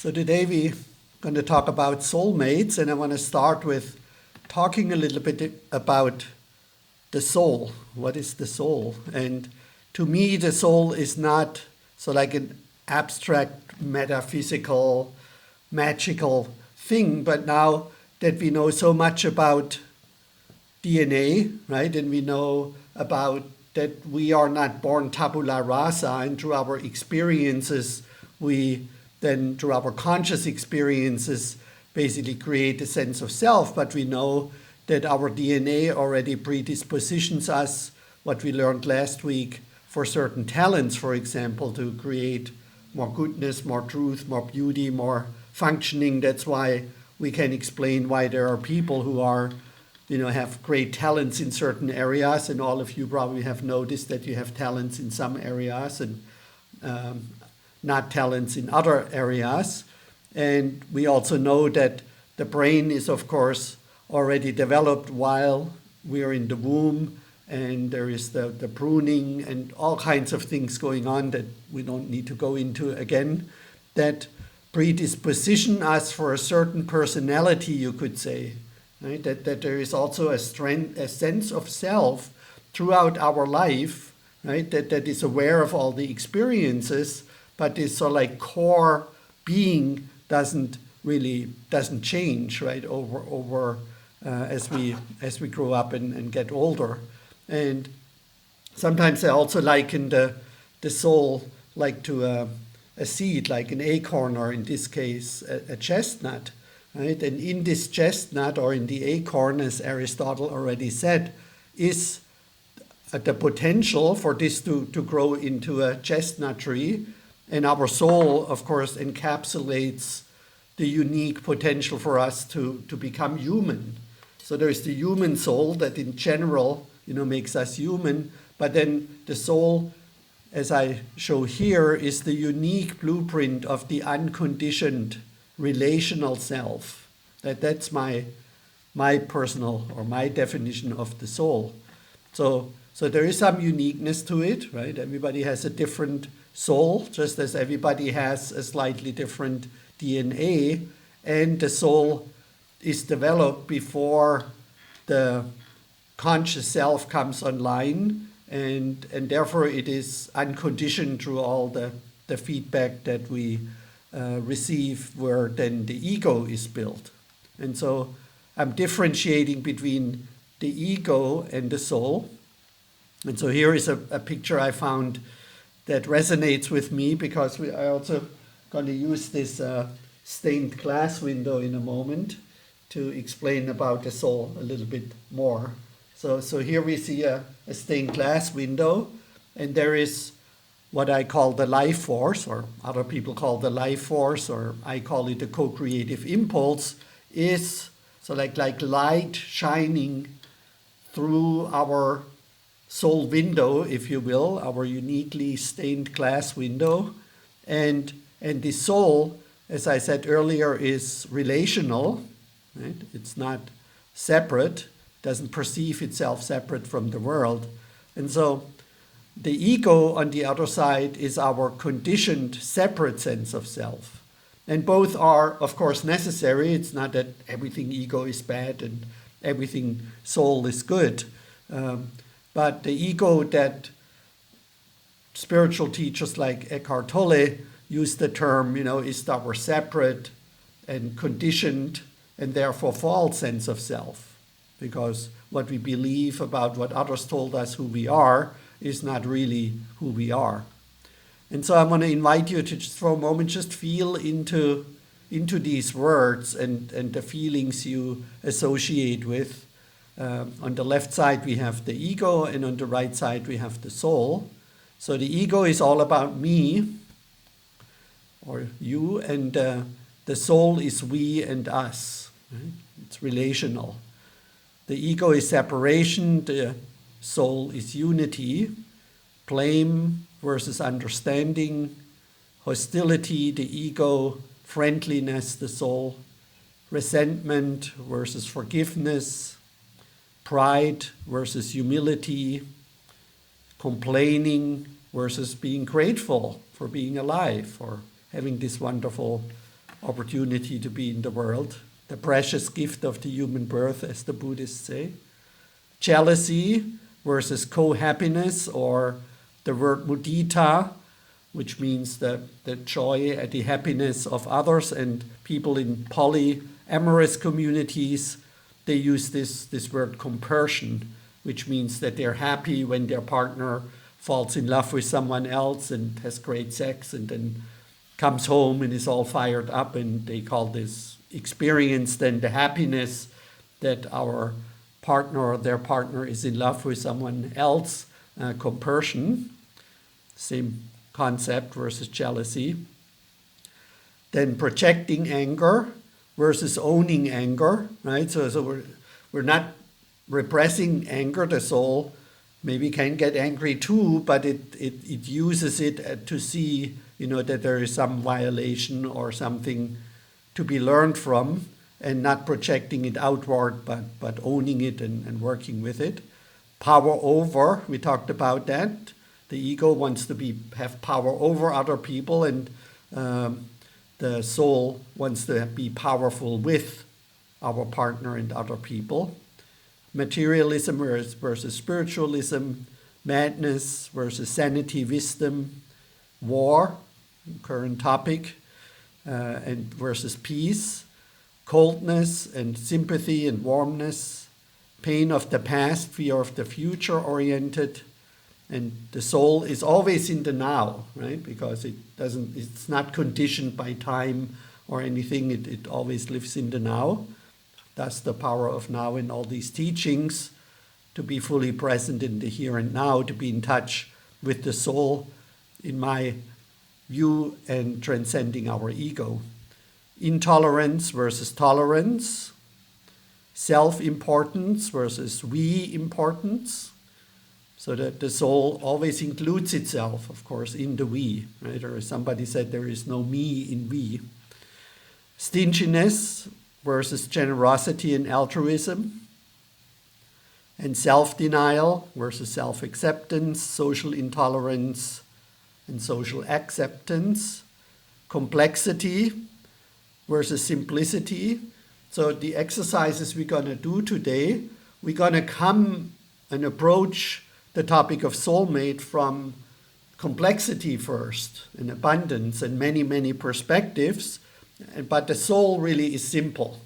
So today we're going to talk about soulmates, and I want to start with talking a little bit about the soul. What is the soul? And to me, the soul is not so like an abstract, metaphysical, magical thing, but now that we know so much about DNA, right, and we know about that we are not born tabula rasa, and through our experiences, we then through our conscious experiences basically create a sense of self, but we know that our DNA already predispositions us, what we learned last week, for certain talents, for example, to create more goodness, more truth, more beauty, more functioning. That's why we can explain why there are people who are, have great talents in certain areas, and all of you probably have noticed that you have talents in some areas and not talents in other areas. And we also know that the brain is, of course, already developed while we are in the womb, and there is the pruning and all kinds of things going on that we don't need to go into again, that predisposition us for a certain personality, you could say, right? That there is also a sense of self throughout our life, right? That is aware of all the experiences, but this sort of like core being doesn't change, right, over as we grow up and get older. And sometimes I also liken the soul like to a seed, like an acorn, or in this case a chestnut, right? And in this chestnut, or in the acorn, as Aristotle already said, is the potential for this to grow into a chestnut tree. And our soul, of course, encapsulates the unique potential for us to become human. So there is the human soul that in general, makes us human. But then the soul, as I show here, is the unique blueprint of the unconditioned relational self. That's my personal, or my definition of the soul. So there is some uniqueness to it, right? Everybody has a different soul, just as everybody has a slightly different DNA, and the soul is developed before the conscious self comes online, and therefore it is unconditioned through all the feedback that we receive, where then the ego is built. And so I'm differentiating between the ego and the soul. And so here is a picture I found that resonates with me, because I also going to use this stained glass window in a moment to explain about the soul a little bit more. So here we see a stained glass window, and there is what I call the life force, or other people call the life force, or I call it the co-creative impulse, is so like light shining through our soul window, if you will, our uniquely stained glass window. And the soul, as I said earlier, is relational, right? It's not separate, doesn't perceive itself separate from the world. And so the ego, on the other side, is our conditioned, separate sense of self. And both are, of course, necessary. It's not that everything ego is bad and everything soul is good. But the ego that spiritual teachers like Eckhart Tolle use the term, is our separate and conditioned and therefore false sense of self. Because what we believe about what others told us who we are is not really who we are. And so I want to invite you to just for a moment just feel into these words and the feelings you associate with. On the left side we have the ego, and on the right side we have the soul. So the ego is all about me, or you, and the soul is we and us. Right? It's relational. The ego is separation, the soul is unity. Blame versus understanding, hostility, the ego, friendliness, the soul, resentment versus forgiveness, pride versus humility, complaining versus being grateful for being alive, or having this wonderful opportunity to be in the world, the precious gift of the human birth, as the Buddhists say. Jealousy versus co-happiness, or the word mudita, which means the joy and the happiness of others. And people in polyamorous communities, they use this word compersion, which means that they're happy when their partner falls in love with someone else and has great sex and then comes home and is all fired up, and they call this experience then the happiness that our partner or their partner is in love with someone else, compersion, same concept versus jealousy. Then projecting anger versus owning anger, right? So we're not repressing anger. The soul maybe can get angry too, but it uses it to see, that there is some violation or something to be learned from, and not projecting it outward, but owning it and working with it. Power over, we talked about that. The ego wants to have power over other people, and the soul wants to be powerful with our partner and other people. Materialism versus spiritualism, madness versus sanity, wisdom, war, current topic, and versus peace, coldness and sympathy and warmness, pain of the past, fear of the future oriented. And the soul is always in the now, right? Because it's not conditioned by time or anything. It always lives in the now. That's the power of now in all these teachings, to be fully present in the here and now, to be in touch with the soul, in my view, and transcending our ego. Intolerance versus tolerance, self-importance versus we-importance. So that the soul always includes itself, of course, in the we, right? Or as somebody said, there is no me in we. Stinginess versus generosity and altruism. And self-denial versus self-acceptance, social intolerance and social acceptance. Complexity versus simplicity. So the exercises we're going to do today, we're going to come and approach the topic of soulmate from complexity first, and abundance, and many, many perspectives. But the soul really is simple.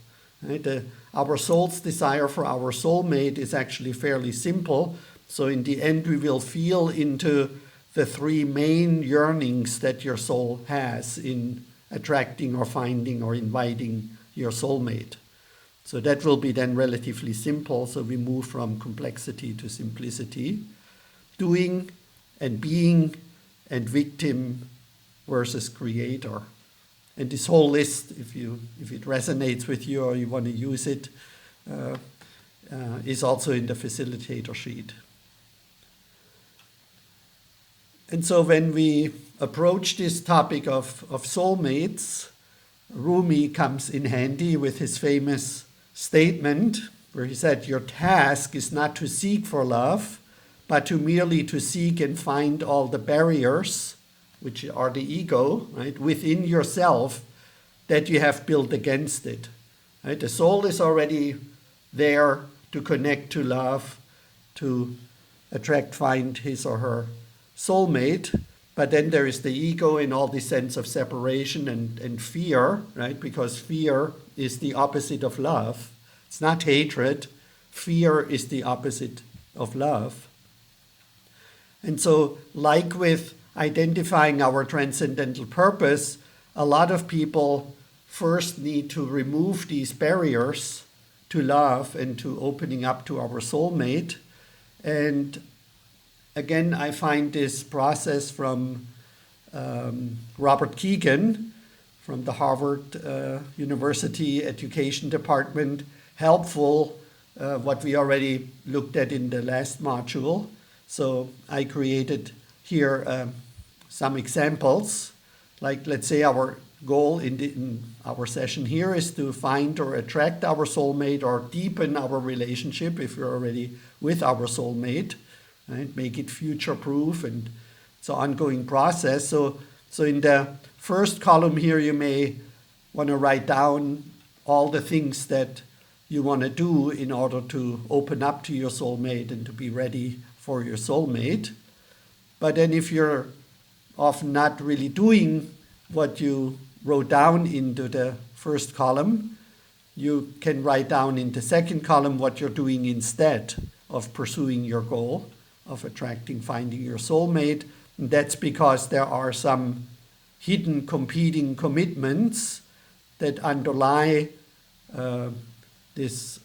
Right? Our soul's desire for our soulmate is actually fairly simple. So in the end, we will feel into the three main yearnings that your soul has in attracting or finding or inviting your soulmate. So that will be then relatively simple. So we move from complexity to simplicity. Doing and being and victim versus creator. And this whole list, if it resonates with you or you want to use it, is also in the facilitator sheet. And so when we approach this topic of soulmates, Rumi comes in handy with his famous statement where he said, your task is not to seek for love, but merely to seek and find all the barriers, which are the ego, right, within yourself that you have built against it. Right? The soul is already there to connect to love, to find his or her soulmate, but then there is the ego in all the sense of separation and fear, right? Because fear is the opposite of love. It's not hatred. Fear is the opposite of love. And so, like with identifying our transcendental purpose, a lot of people first need to remove these barriers to love and to opening up to our soulmate. And again, I find this process from Robert Keegan from the Harvard University Education Department helpful, what we already looked at in the last module. So I created here some examples. Like, let's say our goal in our session here is to find or attract our soulmate or deepen our relationship if we're already with our soulmate, right? Make it future-proof, and it's an ongoing process. So in the first column here, you may want to write down all the things that you want to do in order to open up to your soulmate and to be ready for your soulmate. But then if you're often not really doing what you wrote down into the first column, you can write down in the second column what you're doing instead of pursuing your goal of attracting, finding your soulmate. And that's because there are some hidden competing commitments that underlie this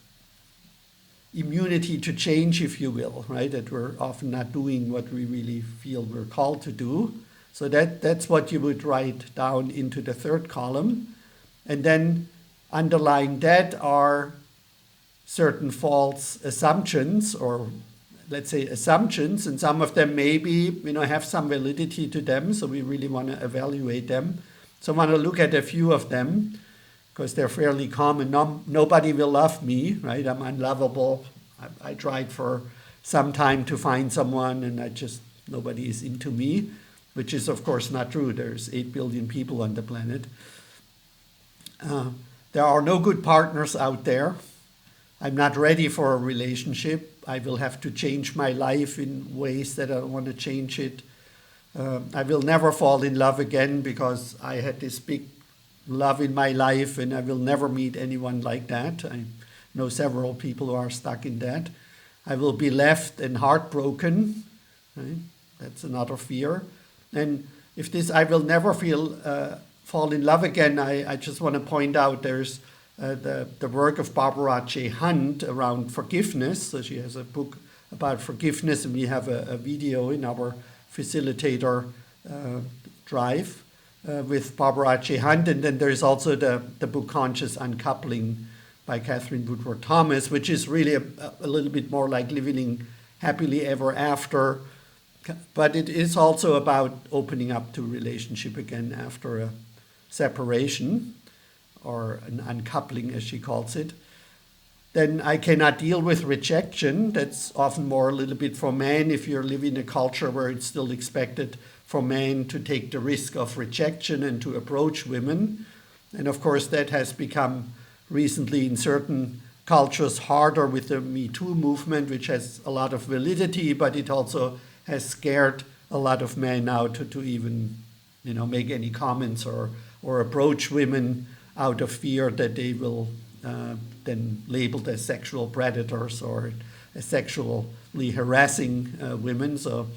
immunity to change, if you will, right? That we're often not doing what we really feel we're called to do. So that's what you would write down into the third column. And then underlying that are certain false assumptions, or let's say assumptions, and some of them maybe have some validity to them, so we really want to evaluate them. So I want to look at a few of them because they're fairly common. Nobody will love me, right? I'm unlovable. I tried for some time to find someone and nobody is into me, which is of course not true. There's 8 billion people on the planet. There are no good partners out there. I'm not ready for a relationship. I will have to change my life in ways that I want to change it. I will never fall in love again because I had this big love in my life and I will never meet anyone like that. I know several people who are stuck in that. I will be left and heartbroken. Right? That's another fear. And if this I will never fall in love again, I just want to point out there's the work of Barbara J. Hunt around forgiveness. So she has a book about forgiveness, and we have a video in our facilitator drive with Barbara J. Hunt. And then there's also the book Conscious Uncoupling by Catherine Woodward Thomas, which is really a little bit more like living happily ever after. But it is also about opening up to relationship again after a separation, or an uncoupling as she calls it. Then I cannot deal with rejection. That's often more a little bit for men if you live in a culture where it's still expected for men to take the risk of rejection and to approach women. And of course that has become recently in certain cultures harder with the Me Too movement, which has a lot of validity, but it also has scared a lot of men now to even make any comments or approach women out of fear that they will then labeled as sexual predators or as sexually harassing women. So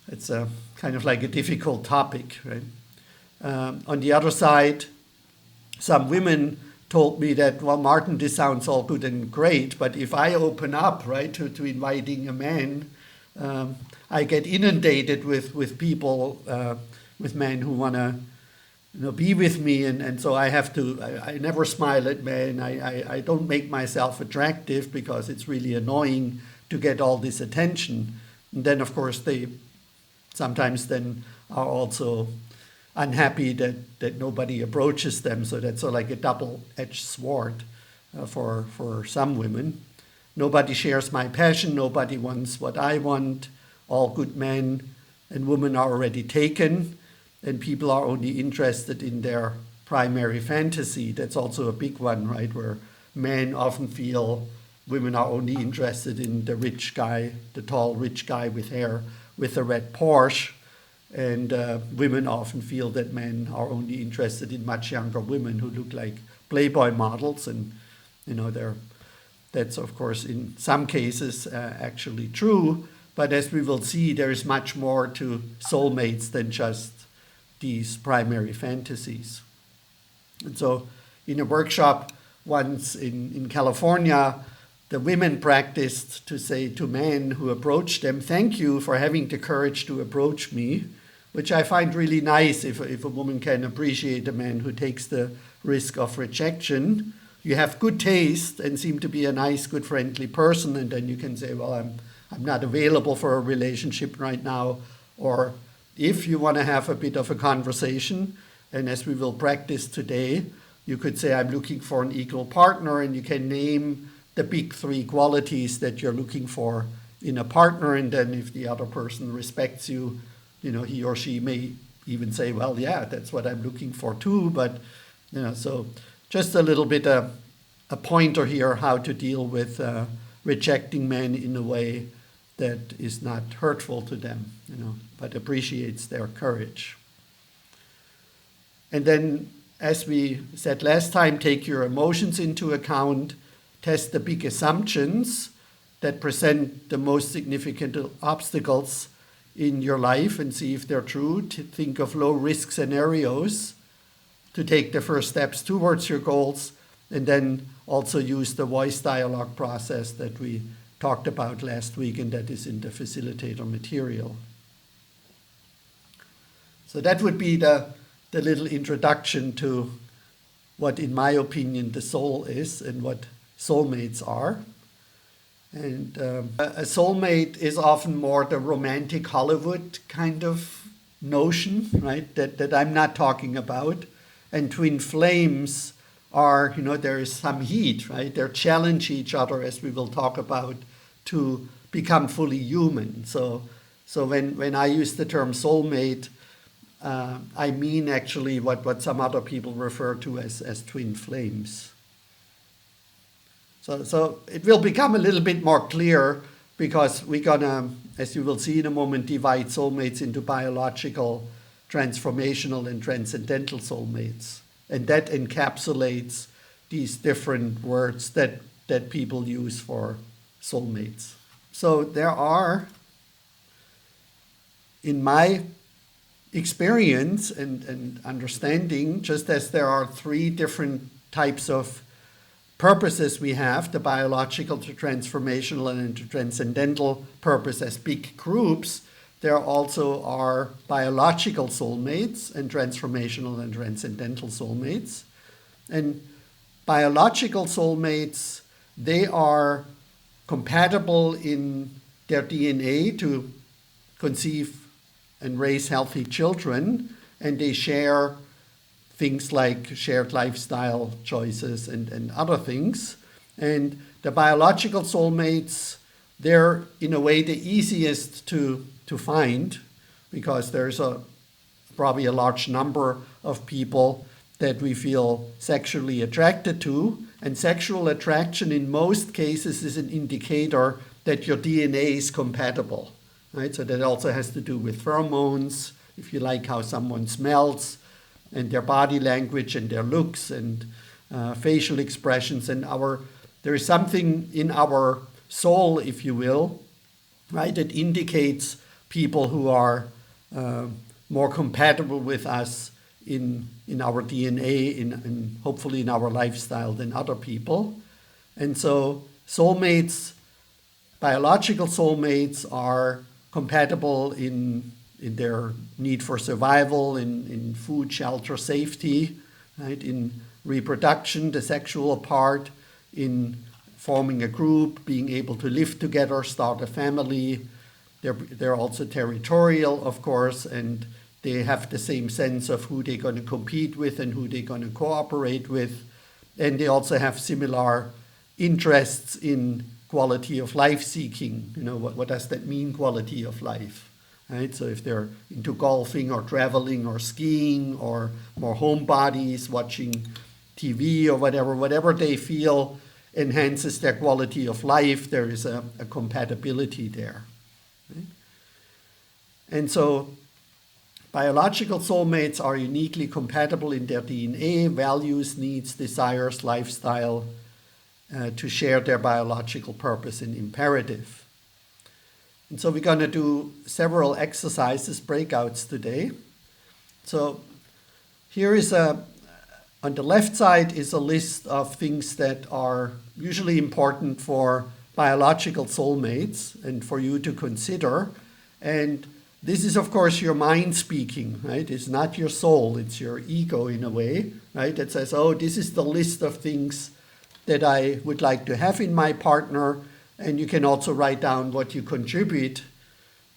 it's kind of like a difficult topic, right? On the other side, some women told me that, well, Martin, this sounds all good and great, but if I open up, right, to inviting a man, I get inundated with people, with men who want to be with me, and so I have to, I never smile at men, I don't make myself attractive because it's really annoying to get all this attention. And then of course they sometimes then are also unhappy that nobody approaches them, so that's sort of like a double-edged sword for some women. Nobody shares my passion, nobody wants what I want, all good men and women are already taken, and people are only interested in their primary fantasy. That's also a big one, right? Where men often feel women are only interested in the rich guy, the tall rich guy with hair, with a red Porsche. And women often feel that men are only interested in much younger women who look like Playboy models. And, that's of course in some cases actually true. But as we will see, there is much more to soulmates than just these primary fantasies. And so in a workshop once in California, the women practiced to say to men who approached them, "Thank you for having the courage to approach me," which I find really nice if a woman can appreciate a man who takes the risk of rejection. You have good taste and seem to be a nice, good, friendly person, and then you can say, well, I'm not available for a relationship right now, or if you want to have a bit of a conversation, and as we will practice today, you could say, I'm looking for an equal partner, and you can name the big 3 qualities that you're looking for in a partner, and then if the other person respects you, he or she may even say, well, yeah, that's what I'm looking for too, but So just a little bit a pointer here how to deal with rejecting men in a way that is not hurtful to them, but appreciates their courage. And then, as we said last time, take your emotions into account, test the big assumptions that present the most significant obstacles in your life and see if they're true. To think of low-risk scenarios to take the first steps towards your goals, and then also use the voice dialogue process that we talked about last week, and that is in the facilitator material. So that would be the little introduction to what, in my opinion, the soul is and what soulmates are. And a soulmate is often more the romantic Hollywood kind of notion, right, that I'm not talking about. And twin flames are, there is some heat, right? They challenge each other, as we will talk about, to become fully human. So when I use the term soulmate, I mean actually what some other people refer to as twin flames. So it will become a little bit more clear, because we're gonna, as you will see in a moment, divide soulmates into biological, transformational, and transcendental soulmates. And that encapsulates these different words that people use for soulmates. So there are, in my experience and understanding, just as there are three different types of purposes we have, the biological to transformational and to transcendental purpose as big groups, there also are biological soulmates and transformational and transcendental soulmates. And biological soulmates, they are compatible in their DNA to conceive and raise healthy children, and they share things like shared lifestyle choices and other things. And the biological soulmates, they're in a way the easiest to find, because there's probably a large number of people that we feel sexually attracted to. And sexual attraction in most cases is an indicator that your DNA is compatible, right? So that also has to do with pheromones, if you like how someone smells, and their body language and their looks and facial expressions. And there is something in our soul, if you will, right, that indicates people who are more compatible with us in our DNA, in hopefully in our lifestyle, than other people. And so soulmates, biological soulmates, are compatible in their need for survival, in food, shelter, safety, right, in reproduction, the sexual part, in forming a group, being able to live together, start a family. They're also territorial, of course, and they have the same sense of who they're going to compete with and who they're going to cooperate with. And they also have similar interests in quality of life seeking. What does that mean, quality of life? Right? So if they're into golfing or traveling or skiing or more homebodies, watching TV or whatever they feel enhances their quality of life, there is a compatibility there. Right? And so biological soulmates are uniquely compatible in their DNA, values, needs, desires, lifestyle, to share their biological purpose and imperative. And so we're going to do several exercises, breakouts today. So here is on the left side is a list of things that are usually important for biological soulmates and for you to consider. And this is, of course, your mind speaking, right? It's not your soul, it's your ego in a way, right? That says, oh, this is the list of things that I would like to have in my partner. And you can also write down what you contribute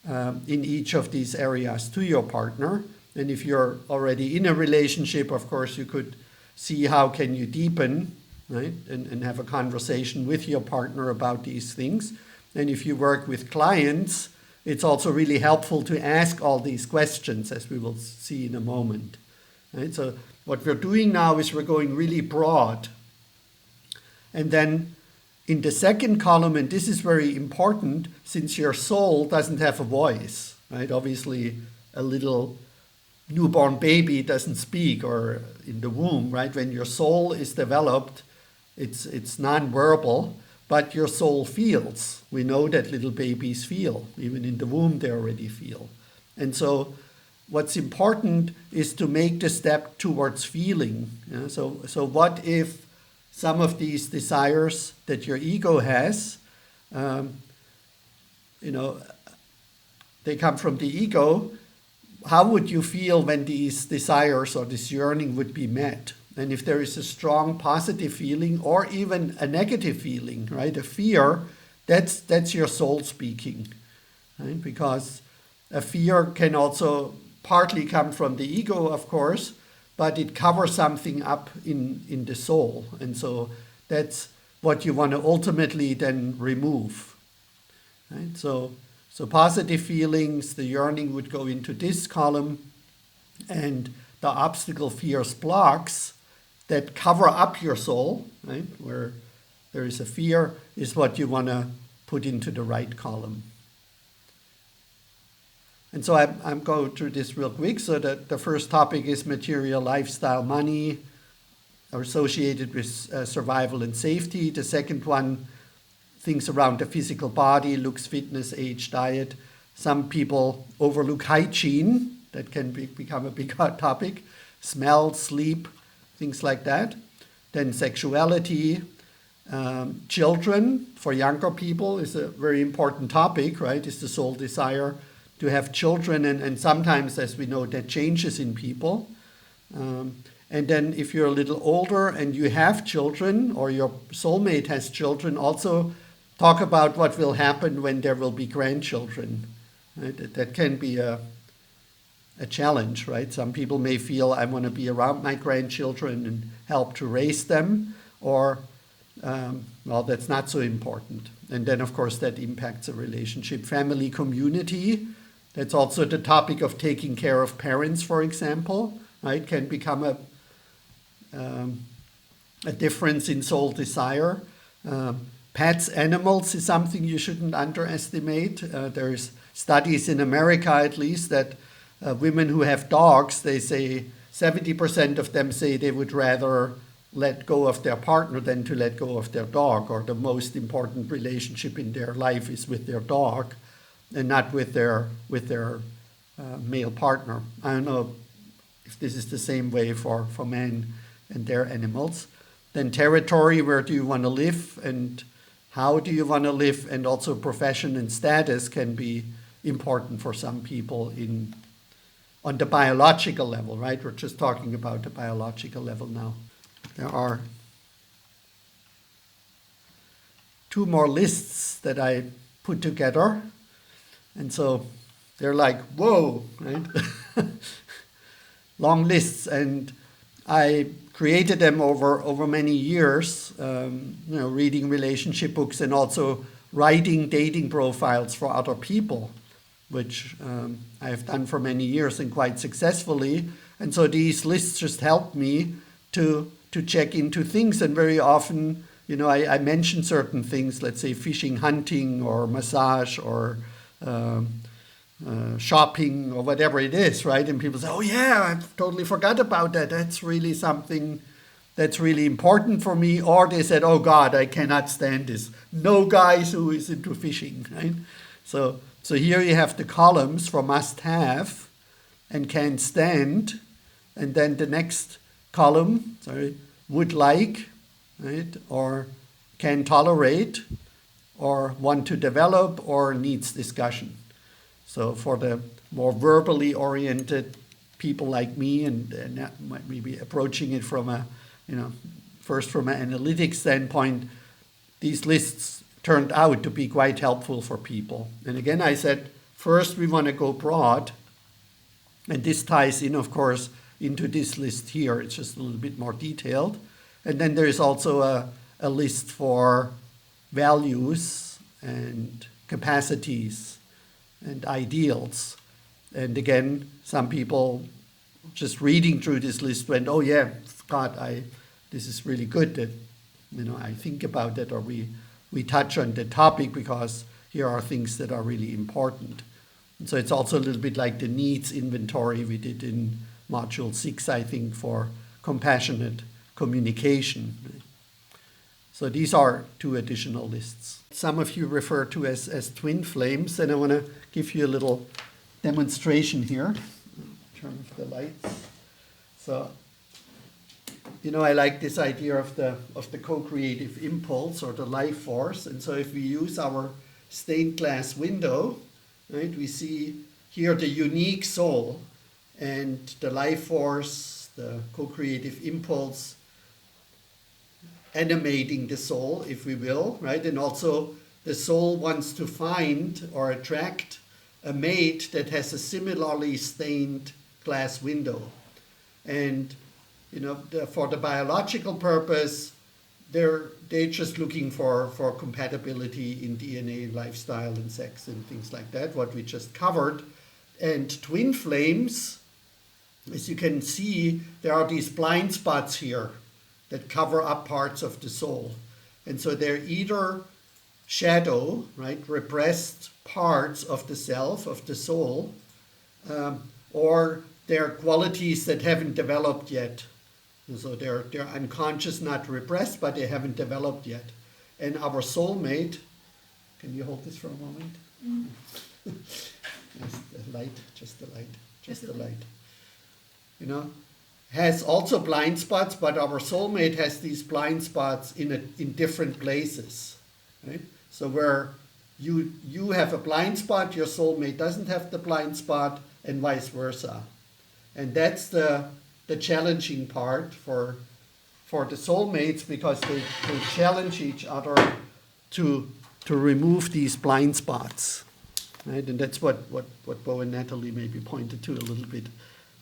in each of these areas to your partner. And if you're already in a relationship, of course, you could see how can you deepen, right? And have a conversation with your partner about these things. And if you work with clients, it's also really helpful to ask all these questions, as we will see in a moment. Right? So what we're doing now is we're going really broad. And then in the second column, and this is very important, since your soul doesn't have a voice, right? Obviously, a little newborn baby doesn't speak, or in the womb, right? When your soul is developed, it's non-verbal, but your soul feels. We know that little babies feel. Even in the womb, they already feel. And so what's important is to make the step towards feeling. Yeah? So what if some of these desires that your ego has, they come from the ego? How would you feel when these desires or this yearning would be met? And if there is a strong positive feeling or even a negative feeling, right, a fear, that's your soul speaking, right? Because a fear can also partly come from the ego, of course, but it covers something up in the soul. And so that's what you want to ultimately then remove, right? So positive feelings, the yearning would go into this column, and the obstacle, fears, blocks that cover up your soul, right, where there is a fear, is what you want to put into the right column. And so I'm going through this real quick. So the first topic is material, lifestyle, money, are associated with survival and safety. The second one, things around the physical body, looks, fitness, age, diet. Some people overlook hygiene. That can become a big topic. Smell, sleep, things like that. Then sexuality. Children, for younger people, is a very important topic, right? Is the soul desire to have children. And sometimes, as we know, that changes in people. And then if you're a little older and you have children, or your soulmate has children, also talk about what will happen when there will be grandchildren. Right? That can be a challenge, right? Some people may feel, I want to be around my grandchildren and help to raise them, or, that's not so important. And then, of course, that impacts a relationship. Family, community, that's also the topic of taking care of parents, for example, right? Can become a difference in soul desire. Pets, animals is something you shouldn't underestimate. There's studies in America, at least, that women who have dogs, they say 70% of them say they would rather let go of their partner than to let go of their dog, or the most important relationship in their life is with their dog and not with their male partner. I don't know if this is the same way for men and their animals. Then territory, where do you want to live and how do you want to live, and also profession and status can be important for some people on the biological level, right? We're just talking about the biological level now. There are 2 more lists that I put together. And so they're like, whoa, right? Long lists. And I created them over many years, reading relationship books and also writing dating profiles for other people, which I have done for many years and quite successfully. And so these lists just helped me to check into things. And very often, I mention certain things, let's say fishing, hunting, or massage, or shopping, or whatever it is, right? And people say, oh yeah, I totally forgot about that. That's really something that's really important for me. Or they said, oh God, I cannot stand this. No guys who is into fishing, right? So here you have the columns for must have and can stand. And then the next column, would like, right? Or can tolerate, or want to develop, or needs discussion. So for the more verbally oriented people like me, and that might be approaching it from first from an analytic standpoint, these lists turned out to be quite helpful for people. And again, I said, first we want to go broad, and this ties in, of course, into this list here. It's just a little bit more detailed. And then there is also a list for values and capacities and ideals. And again, some people just reading through this list went, oh yeah, God, this is really good that, I think about that, or we touch on the topic, because here are things that are really important. And so it's also a little bit like the needs inventory we did in module 6, I think, for compassionate communication. So these are 2 additional lists. Some of you refer to as twin flames, and I want to give you a little demonstration here. Turn off the lights. So, I like this idea of the co-creative impulse, or the life force. And so if we use our stained glass window, right, we see here the unique soul, and the life force, the co-creative impulse, animating the soul, if we will, right? And also the soul wants to find or attract a mate that has a similarly stained glass window. And, for the biological purpose, they're just looking for compatibility in DNA, lifestyle, and sex, and things like that, what we just covered. And twin flames, as you can see, there are these blind spots here that cover up parts of the soul. And so they're either shadow, right, repressed parts of the self, of the soul, or they're qualities that haven't developed yet. And so they're unconscious, not repressed, but they haven't developed yet. And our soulmate, can you hold this for a moment? Mm. Just the light. Has also blind spots, but our soulmate has these blind spots in different places, right? So where you have a blind spot, your soulmate doesn't have the blind spot, and vice versa. And that's the challenging part for the soulmates, because they challenge each other to remove these blind spots, right? And that's what Bo and Natalie maybe pointed to a little bit,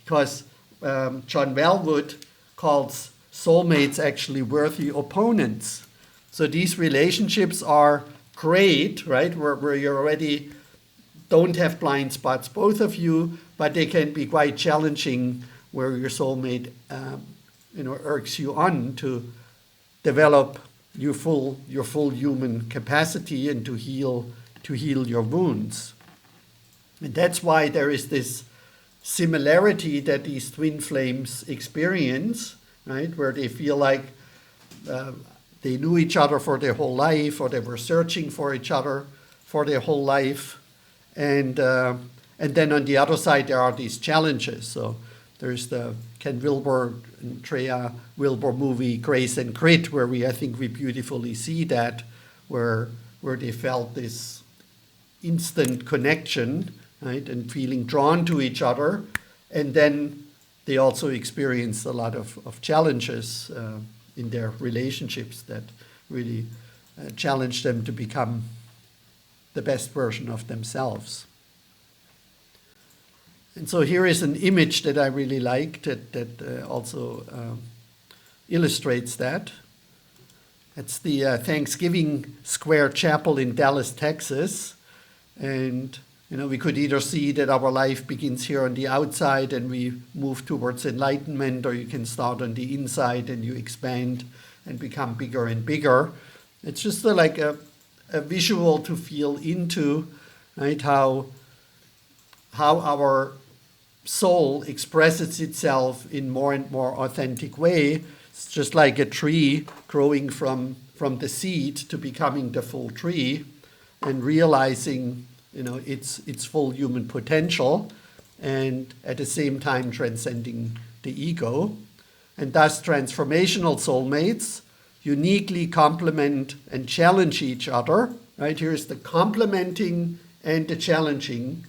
because John Wellwood calls soulmates actually worthy opponents. So these relationships are great, right? Where you already don't have blind spots, both of you, but they can be quite challenging, where your soulmate, urges you on to develop your full human capacity, and to heal your wounds. And that's why there is this similarity that these twin flames experience, right? Where they feel like they knew each other for their whole life, or they were searching for each other for their whole life. And then on the other side, there are these challenges. So there's the Ken Wilber and Treya Wilber movie, Grace and Grit, where I think we beautifully see that, where they felt this instant connection, right, and feeling drawn to each other. And then they also experienced a lot of challenges in their relationships that really challenged them to become the best version of themselves. And so here is an image that I really like that also illustrates that. It's the Thanksgiving Square Chapel in Dallas, Texas. And we could either see that our life begins here on the outside and we move towards enlightenment, or you can start on the inside and you expand and become bigger and bigger. It's just like a visual to feel into, right, how our soul expresses itself in more and more authentic way. It's just like a tree growing from the seed to becoming the full tree, and realizing its full human potential, and at the same time transcending the ego. And thus transformational soulmates uniquely complement and challenge each other, right? Here's the complementing and the challenging,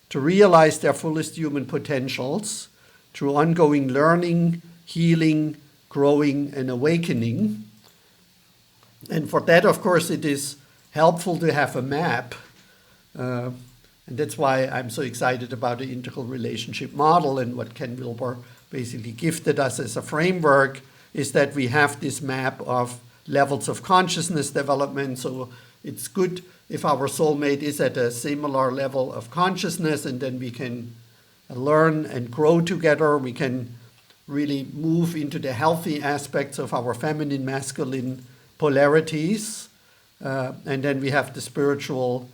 to realize their fullest human potentials through ongoing learning, healing, growing, and awakening. And for that, of course, it is helpful to have a map. And that's why I'm so excited about the integral relationship model, and what Ken Wilber basically gifted us as a framework is that we have this map of levels of consciousness development. So it's good if our soulmate is at a similar level of consciousness, and then we can learn and grow together. We can really move into the healthy aspects of our feminine, masculine polarities. And then we have the spiritual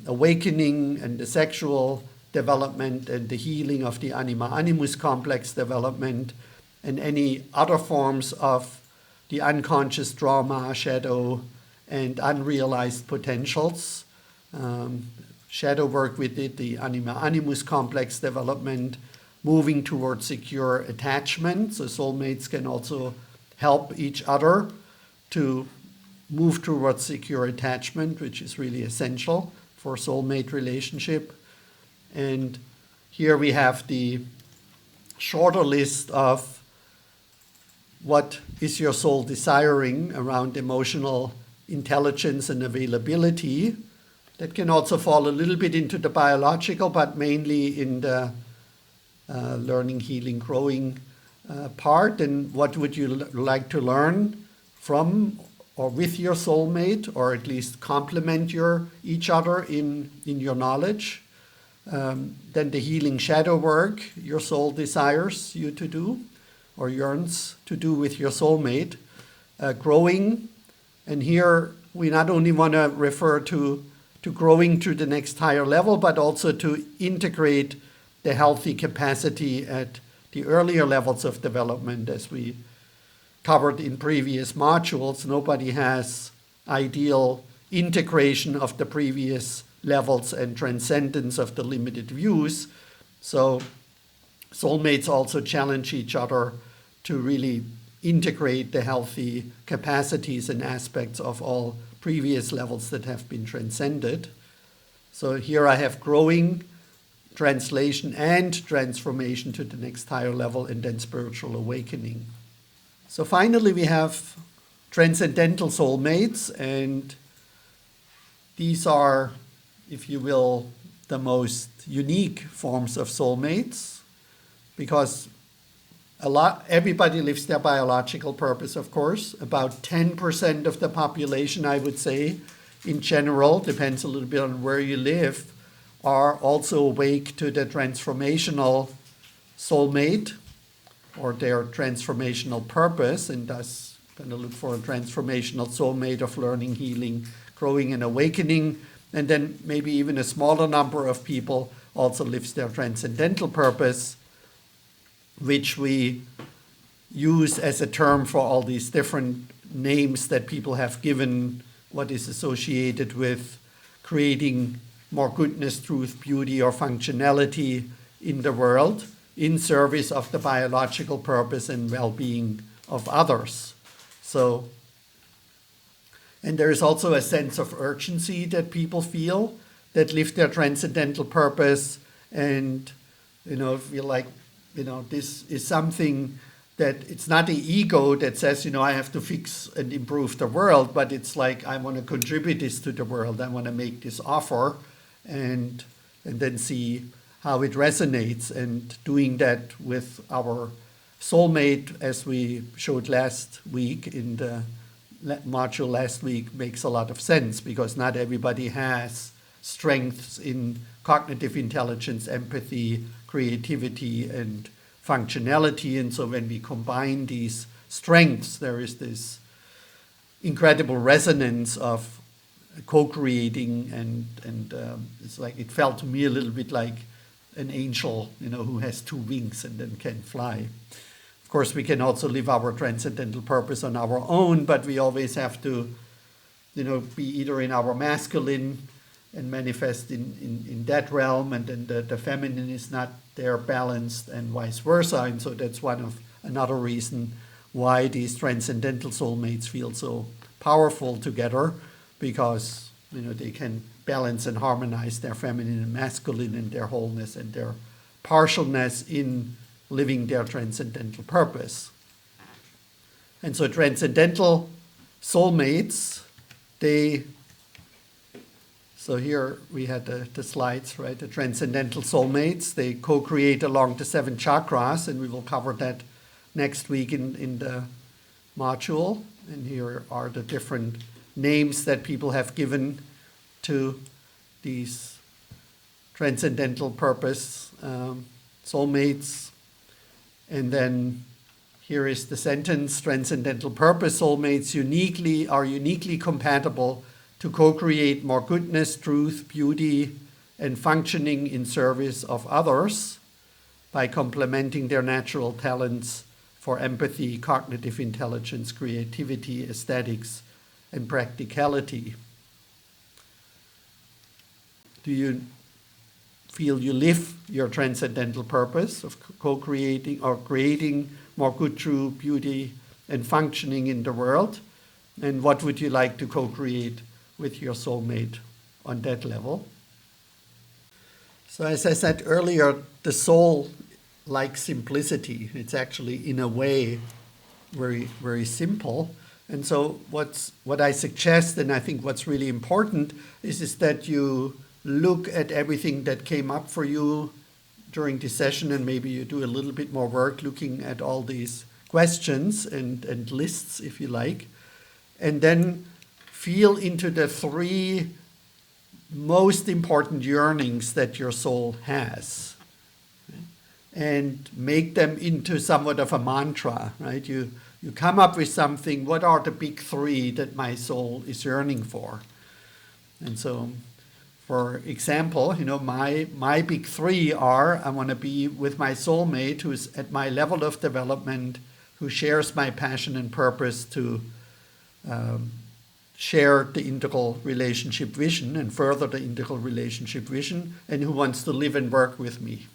awakening and the sexual development and the healing of the anima animus complex development and any other forms of the unconscious trauma, shadow, and unrealized potentials. Shadow work with it, the anima animus complex development, moving towards secure attachment. So soulmates can also help each other to move towards secure attachment, which is really essential for soulmate relationship. And here we have the shorter list of what is your soul desiring around emotional intelligence and availability. That can also fall a little bit into the biological, but mainly in the learning, healing, growing part. And what would you like to learn from or with your soulmate, or at least complement each other in your knowledge? Then the healing shadow work your soul desires you to do or yearns to do with your soulmate. Growing, and here we not only want to refer to growing to the next higher level, but also to integrate the healthy capacity at the earlier levels of development. As we covered in previous modules, nobody has ideal integration of the previous levels and transcendence of the limited views. So soulmates also challenge each other to really integrate the healthy capacities and aspects of all previous levels that have been transcended. So here I have growing, translation, and transformation to the next higher level, and then spiritual awakening. So finally we have transcendental soulmates, and these are, if you will, the most unique forms of soulmates, because everybody lives their biological purpose, of course. About 10% of the population, I would say, in general, depends a little bit on where you live, are also awake to the transformational soulmate or their transformational purpose, and thus going to look for a transformational soulmate of learning, healing, growing, and awakening. And then maybe even a smaller number of people also lives their transcendental purpose, which we use as a term for all these different names that people have given what is associated with creating more goodness, truth, beauty, or functionality in the world in service of the biological purpose and well-being of others. So, and there is also a sense of urgency that people feel that live their transcendental purpose and, feel like, this is something that it's not the ego that says, I have to fix and improve the world, but it's like, I want to contribute this to the world. I want to make this offer and then see how it resonates. And doing that with our soulmate, as we showed last week in the module last week, makes a lot of sense, because not everybody has strengths in cognitive intelligence, empathy, creativity, and functionality. And so when we combine these strengths, there is this incredible resonance of co-creating, and it's like, it felt to me a little bit like an angel, who has two wings and then can fly. Of course, we can also live our transcendental purpose on our own, but we always have to, be either in our masculine and manifest in that realm, and then the feminine is not there balanced, and vice versa. And so that's another reason why these transcendental soulmates feel so powerful together, because they can balance and harmonize their feminine and masculine and their wholeness and their partialness in living their transcendental purpose. And so transcendental soulmates, so here we had the slides, right? The transcendental soulmates, they co-create along the 7 chakras, and we will cover that next week in the module. And here are the different names that people have given to these transcendental purpose, soulmates. And then here is the sentence: transcendental purpose soulmates are uniquely compatible to co-create more goodness, truth, beauty, and functioning in service of others by complementing their natural talents for empathy, cognitive intelligence, creativity, aesthetics, and practicality. Do you feel you live your transcendental purpose of co-creating or creating more good, true beauty and functioning in the world? And what would you like to co-create with your soulmate on that level? So as I said earlier, the soul likes simplicity. It's actually, in a way, very, very simple. And so what I suggest, and I think what's really important, is that you look at everything that came up for you during this session, and maybe you do a little bit more work looking at all these questions and lists, if you like, and then feel into the three most important yearnings that your soul has, and make them into somewhat of a mantra, right? You come up with something. What are the big three that my soul is yearning for? And so, for example, my big three are: I want to be with my soulmate who's at my level of development, who shares my passion and purpose to share the integral relationship vision and further the integral relationship vision, and who wants to live and work with me.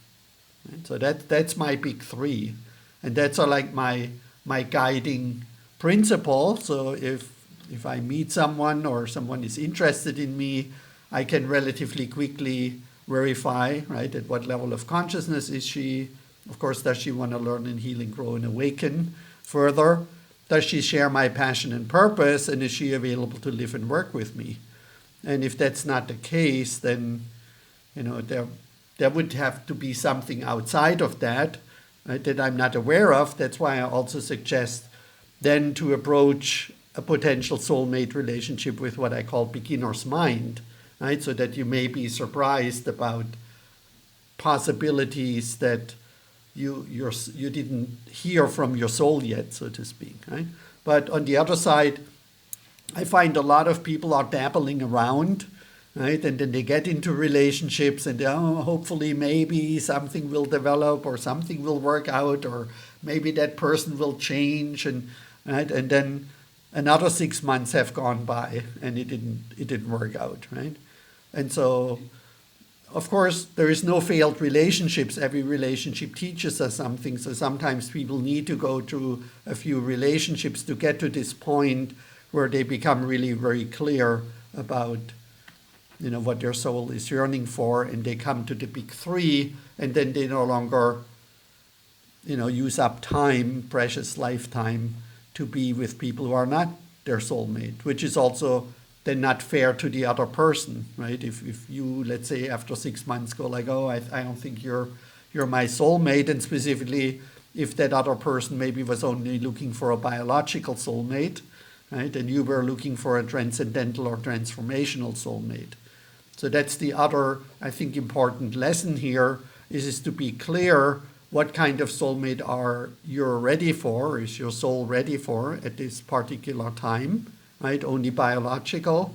Right? So that's my big three, and that's like my guiding principle. So if I meet someone or someone is interested in me, I can relatively quickly verify, right, at what level of consciousness is she. Of course, does she want to learn and heal and grow and awaken further? Does she share my passion and purpose, and is she available to live and work with me? And if that's not the case, then there would have to be something outside of that, right, that I'm not aware of. That's why I also suggest then to approach a potential soulmate relationship with what I call beginner's mind, right? So that you may be surprised about possibilities that you didn't hear from your soul yet, so to speak, right? But on the other side, I find a lot of people are dabbling around, right? And then they get into relationships and hopefully maybe something will develop or something will work out, or maybe that person will change, and right? And then another 6 months have gone by and it didn't work out, right? And so, of course, there is no failed relationships. Every relationship teaches us something. So sometimes people need to go through a few relationships to get to this point where they become really very clear about, what their soul is yearning for, and they come to the big three, and then they no longer, use up time, precious lifetime, to be with people who are not their soulmate, which is also then not fair to the other person, right? If you, let's say, after 6 months go like, I don't think you're my soulmate, and specifically if that other person maybe was only looking for a biological soulmate, right? And you were looking for a transcendental or transformational soulmate. So that's the other, I think, important lesson here is to be clear what kind of soulmate are you ready for, is your soul ready for at this particular time, right? Only biological,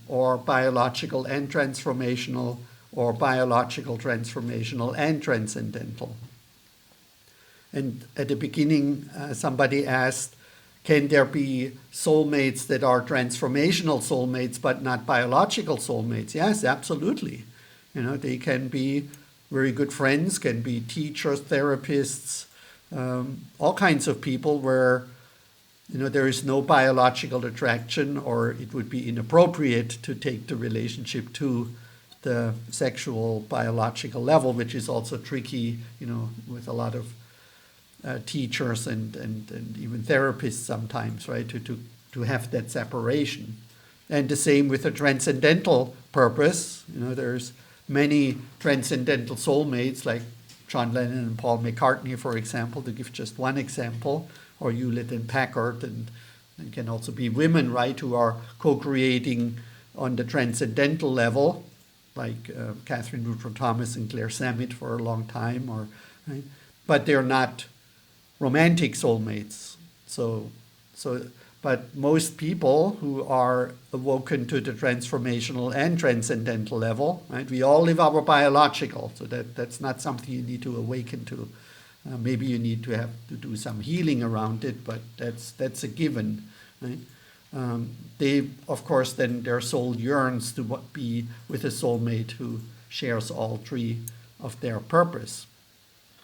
or biological and transformational, or biological, transformational, and transcendental. And at the beginning, somebody asked, can there be soulmates that are transformational soulmates but not biological soulmates? Yes, absolutely. They can be very good friends, can be teachers, therapists, all kinds of people where there is no biological attraction, or it would be inappropriate to take the relationship to the sexual biological level, which is also tricky, with a lot of teachers and even therapists sometimes, right, to have that separation. And the same with a transcendental purpose. There's many transcendental soulmates, like John Lennon and Paul McCartney, for example, to give just one example, or Hewlett and Packard, and it can also be women, right, who are co-creating on the transcendental level. like Catherine Woodrow Thomas and Claire Sammet for a long time, or right? But they're not romantic soulmates. But most people who are awoken to the transformational and transcendental level, right? We all live our biological, so that's not something you need to awaken to. Maybe you need to have to do some healing around it, but that's a given, right? They, of course, then their soul yearns to be with a soulmate who shares all three of their purpose.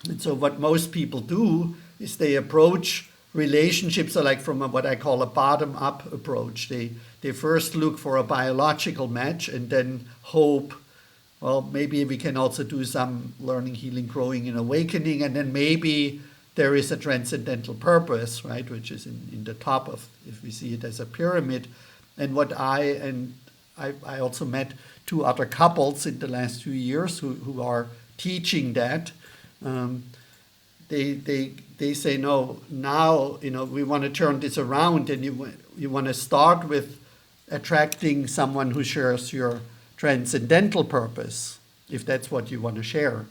And so what most people do is they approach relationships like from what I call a bottom-up approach. They first look for a biological match and then hope, well, maybe we can also do some learning, healing, growing, and awakening, and then maybe there is a transcendental purpose, right, which is in the top of, if we see it as a pyramid. And what I also met 2 other couples in the last few years who are teaching that. They say, no, now, we want to turn this around, and you want to start with attracting someone who shares your transcendental purpose, if that's what you want to share,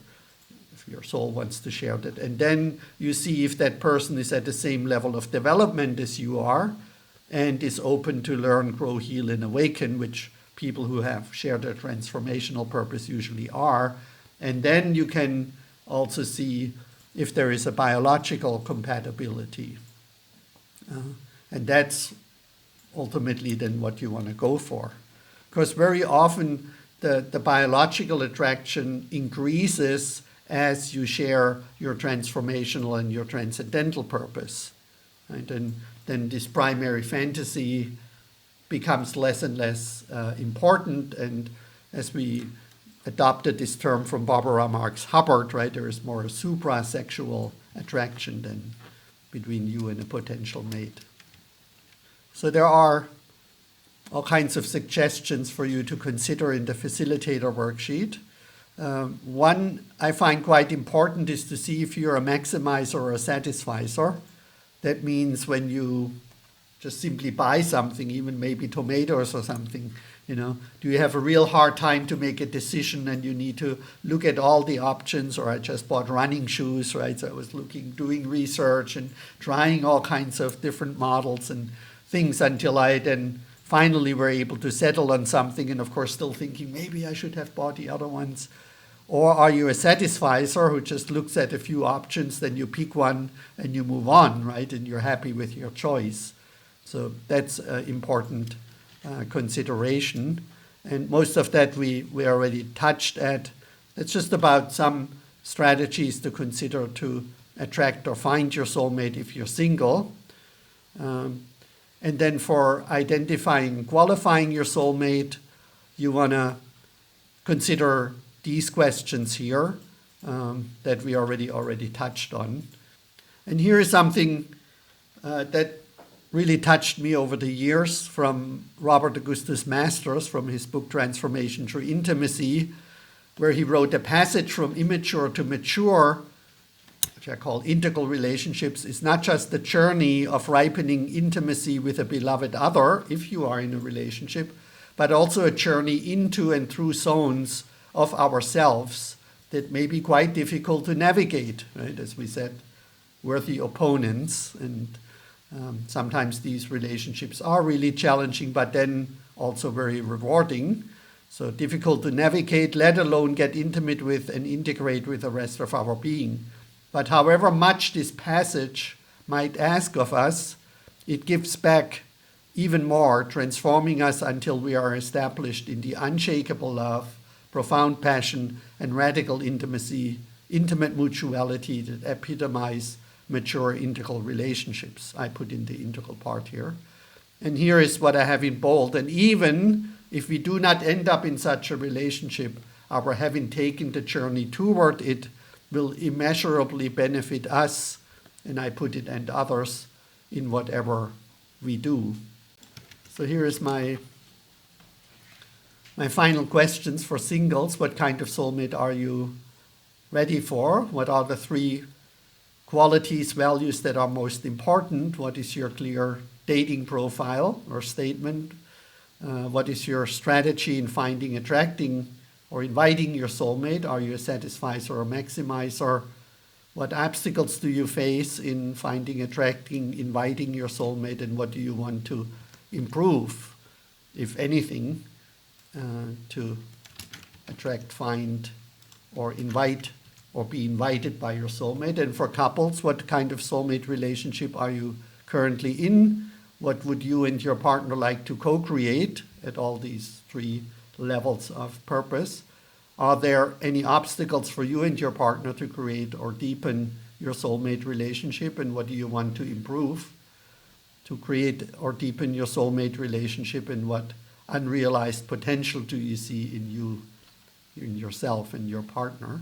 if your soul wants to share that. And then you see if that person is at the same level of development as you are and is open to learn, grow, heal, and awaken, which people who have shared their transformational purpose usually are. And then you can also see if there is a biological compatibility. And that's ultimately then what you want to go for. Because very often the biological attraction increases as you share your transformational and your transcendental purpose. Right? And then this primary fantasy becomes less and less important. And as we adopted this term from Barbara Marx Hubbard, right, there is more a suprasexual attraction than between you and a potential mate. So there are all kinds of suggestions for you to consider in the facilitator worksheet. One I find quite important is to see if you're a maximizer or a satisficer. That means when you just simply buy something, even maybe tomatoes or something, do you have a real hard time to make a decision and you need to look at all the options? Or I just bought running shoes, right? So I was doing research and trying all kinds of different models and things until I then finally were able to settle on something, and of course still thinking maybe I should have bought the other ones. Or are you a satisficer who just looks at a few options, then you pick one and you move on, right? And you're happy with your choice. So that's important consideration. And most of that we already touched at. It's just about some strategies to consider to attract or find your soulmate if you're single. And then for identifying, qualifying your soulmate, you want to consider these questions here that we already touched on. And here is something that really touched me over the years from Robert Augustus Masters, from his book Transformation Through Intimacy, where he wrote a passage from immature to mature, which I call integral relationships, is not just the journey of ripening intimacy with a beloved other, if you are in a relationship, but also a journey into and through zones of ourselves that may be quite difficult to navigate, right? As we said, worthy opponents, and sometimes these relationships are really challenging, but then also very rewarding. So difficult to navigate, let alone get intimate with and integrate with the rest of our being. But however much this passage might ask of us, it gives back even more, transforming us until we are established in the unshakable love, profound passion, and radical intimacy, intimate mutuality that epitomize mature integral relationships. I put in the integral part here. And here is what I have in bold. And even if we do not end up in such a relationship, our having taken the journey toward it will immeasurably benefit us, and I put it, and others, in whatever we do. So here is my final questions for singles. What kind of soulmate are you ready for? What are the 3 qualities, values that are most important? What is your clear dating profile or statement? What is your strategy in finding, attracting or inviting your soulmate? Are you a satisficer or a maximizer? What obstacles do you face in finding, attracting, inviting your soulmate, and what do you want to improve, if anything, to attract, find, or invite, or be invited by your soulmate? And for couples, what kind of soulmate relationship are you currently in? What would you and your partner like to co-create at all these three levels of purpose? Are there any obstacles for you and your partner to create or deepen your soulmate relationship? And what do you want to improve to create or deepen your soulmate relationship? And what unrealized potential do you see in you, in yourself and your partner?